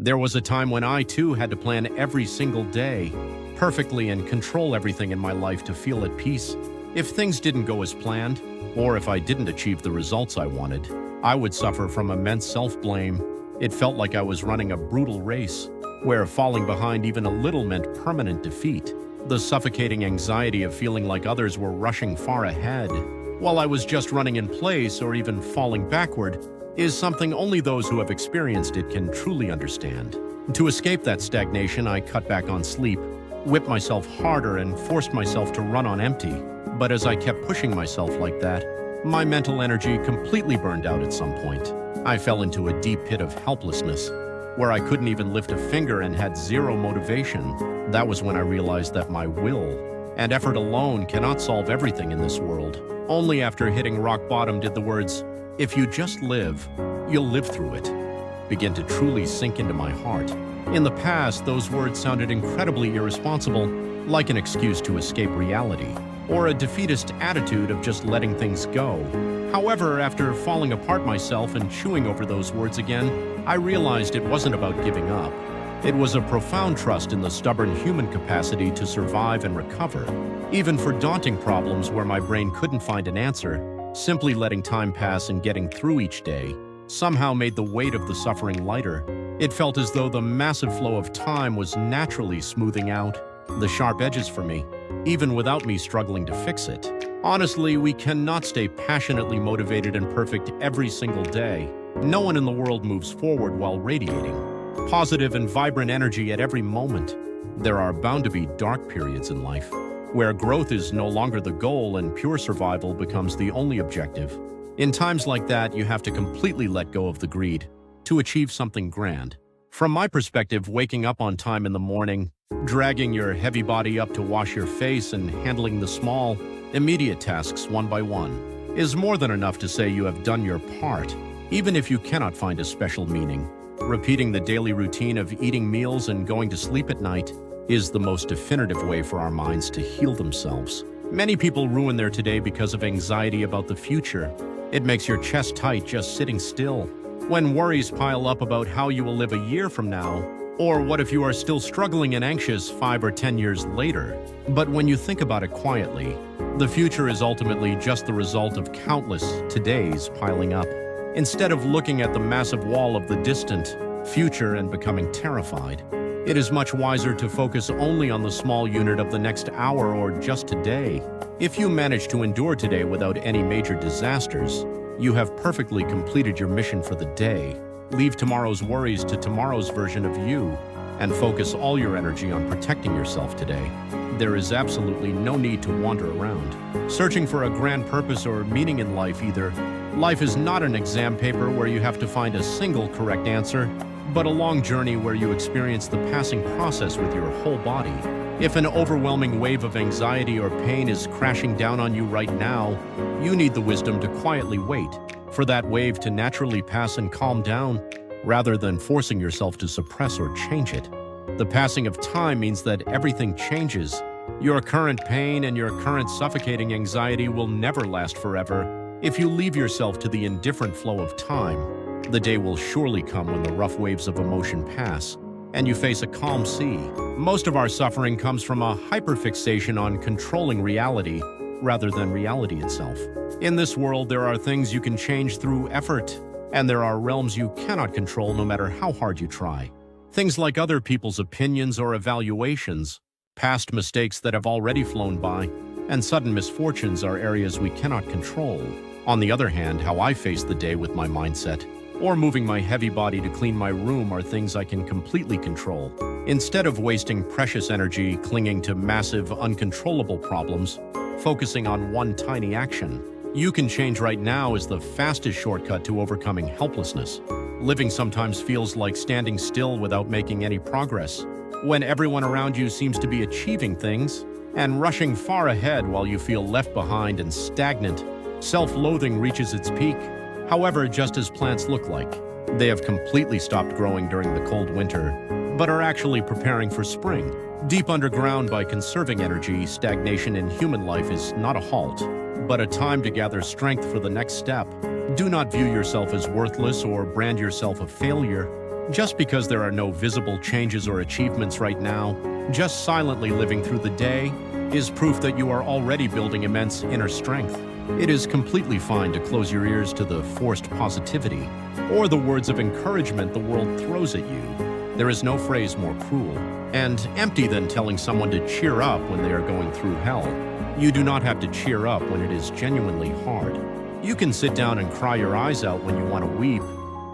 There was a time when I too had to plan every single day perfectly and control everything in my life to feel at peace. If things didn't go as planned, or if I didn't achieve the results I wanted, I would suffer from immense self-blame. It felt like I was running a brutal race, where falling behind even a little meant permanent defeat. The suffocating anxiety of feeling like others were rushing far ahead, while I was just running in place or even falling backward, is something only those who have experienced it can truly understand. To escape that stagnation, I cut back on sleep, whipped myself harder, and forced myself to run on empty. But as I kept pushing myself like that, my mental energy completely burned out at some point. I fell into a deep pit of helplessness, where I couldn't even lift a finger and had zero motivation. That was when I realized that my will and effort alone cannot solve everything in this world. Only after hitting rock bottom did the words, "If you just live, you'll live through it," begin to truly sink into my heart. In the past, those words sounded incredibly irresponsible, like an excuse to escape reality, or a defeatist attitude of just letting things go. However, after falling apart myself and chewing over those words again, I realized it wasn't about giving up. It was a profound trust in the stubborn human capacity to survive and recover. Even for daunting problems where my brain couldn't find an answer, simply letting time pass and getting through each day somehow made the weight of the suffering lighter. It felt as though the massive flow of time was naturally smoothing out the sharp edges for me, even without me struggling to fix it. Honestly, we cannot stay passionately motivated and perfect every single day. No one in the world moves forward while radiating positive and vibrant energy at every moment. There are bound to be dark periods in life, where growth is no longer the goal and pure survival becomes the only objective. In times like that, you have to completely let go of the greed to achieve something grand. From my perspective, waking up on time in the morning, dragging your heavy body up to wash your face, and handling the small, immediate tasks one by one is more than enough to say you have done your part, even if you cannot find a special meaning. Repeating the daily routine of eating meals and going to sleep at night is the most definitive way for our minds to heal themselves. Many people ruin their today because of anxiety about the future. It makes your chest tight just sitting still. When worries pile up about how you will live a year from now, or what if you are still struggling and anxious 5 or 10 years later? But when you think about it quietly, the future is ultimately just the result of countless todays piling up. Instead of looking at the massive wall of the distant future and becoming terrified, it is much wiser to focus only on the small unit of the next hour or just today. If you manage to endure today without any major disasters, you have perfectly completed your mission for the day. Leave tomorrow's worries to tomorrow's version of you, and focus all your energy on protecting yourself today. There is absolutely no need to wander around, searching for a grand purpose or meaning in life either. Life is not an exam paper where you have to find a single correct answer, but a long journey where you experience the passing process with your whole body. If an overwhelming wave of anxiety or pain is crashing down on you right now, you need the wisdom to quietly wait for that wave to naturally pass and calm down, rather than forcing yourself to suppress or change it. The passing of time means that everything changes. Your current pain and your current suffocating anxiety will never last forever. If you leave yourself to the indifferent flow of time, the day will surely come when the rough waves of emotion pass, and you face a calm sea. Most of our suffering comes from a hyperfixation on controlling reality rather than reality itself. In this world, there are things you can change through effort, and there are realms you cannot control no matter how hard you try. Things like other people's opinions or evaluations, past mistakes that have already flown by, and sudden misfortunes are areas we cannot control. On the other hand, how I face the day with my mindset, or moving my heavy body to clean my room, are things I can completely control. Instead of wasting precious energy clinging to massive, uncontrollable problems, focusing on one tiny action you can change right now is the fastest shortcut to overcoming helplessness. Living sometimes feels like standing still without making any progress, when everyone around you seems to be achieving things and rushing far ahead while you feel left behind and stagnant. Self-loathing reaches its peak. However, just as plants look like they have completely stopped growing during the cold winter, but are actually preparing for spring. Deep underground, by conserving energy, stagnation in human life is not a halt, but a time to gather strength for the next step. Do not view yourself as worthless or brand yourself a failure. Just because there are no visible changes or achievements right now, just silently living through the day is proof that you are already building immense inner strength. It is completely fine to close your ears to the forced positivity or the words of encouragement the world throws at you. There is no phrase more cruel and empty than telling someone to cheer up when they are going through hell. You do not have to cheer up when it is genuinely hard. You can sit down and cry your eyes out when you want to weep,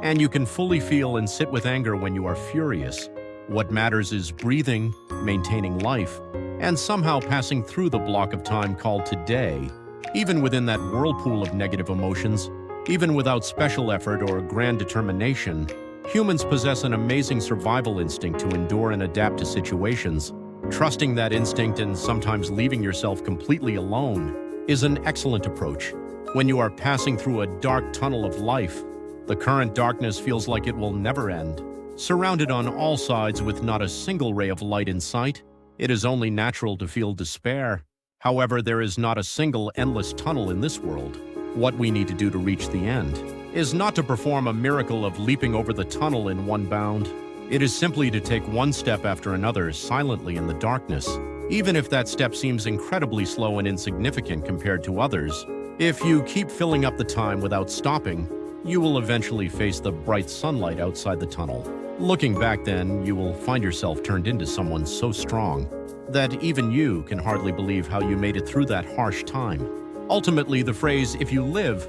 and you can fully feel and sit with anger when you are furious. What matters is breathing, maintaining life, and somehow passing through the block of time called today. Even within that whirlpool of negative emotions, even without special effort or grand determination, humans possess an amazing survival instinct to endure and adapt to situations. Trusting that instinct and sometimes leaving yourself completely alone is an excellent approach. When you are passing through a dark tunnel of life, the current darkness feels like it will never end. Surrounded on all sides with not a single ray of light in sight, it is only natural to feel despair. However, there is not a single endless tunnel in this world. What we need to do to reach the end is not to perform a miracle of leaping over the tunnel in one bound. It is simply to take one step after another silently in the darkness, even if that step seems incredibly slow and insignificant compared to others. If you keep filling up the time without stopping, you will eventually face the bright sunlight outside the tunnel. Looking back then, you will find yourself turned into someone so strong that even you can hardly believe how you made it through that harsh time. Ultimately, the phrase, "if you live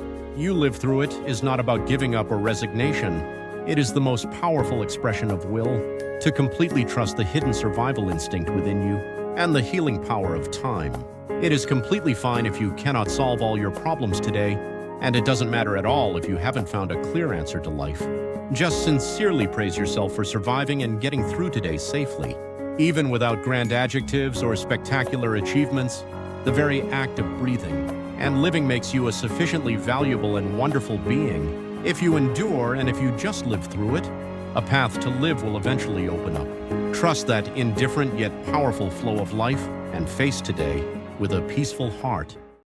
through it," is not about giving up or resignation. It is the most powerful expression of will to completely trust the hidden survival instinct within you and the healing power of time. It is completely fine if you cannot solve all your problems today, and it doesn't matter at all if you haven't found a clear answer to life. Just sincerely praise yourself for surviving and getting through today safely. Even without grand adjectives or spectacular achievements, the very act of breathing and living makes you a sufficiently valuable and wonderful being. If you endure and if you just live through it, a path to live will eventually open up. Trust that indifferent yet powerful flow of life and face today with a peaceful heart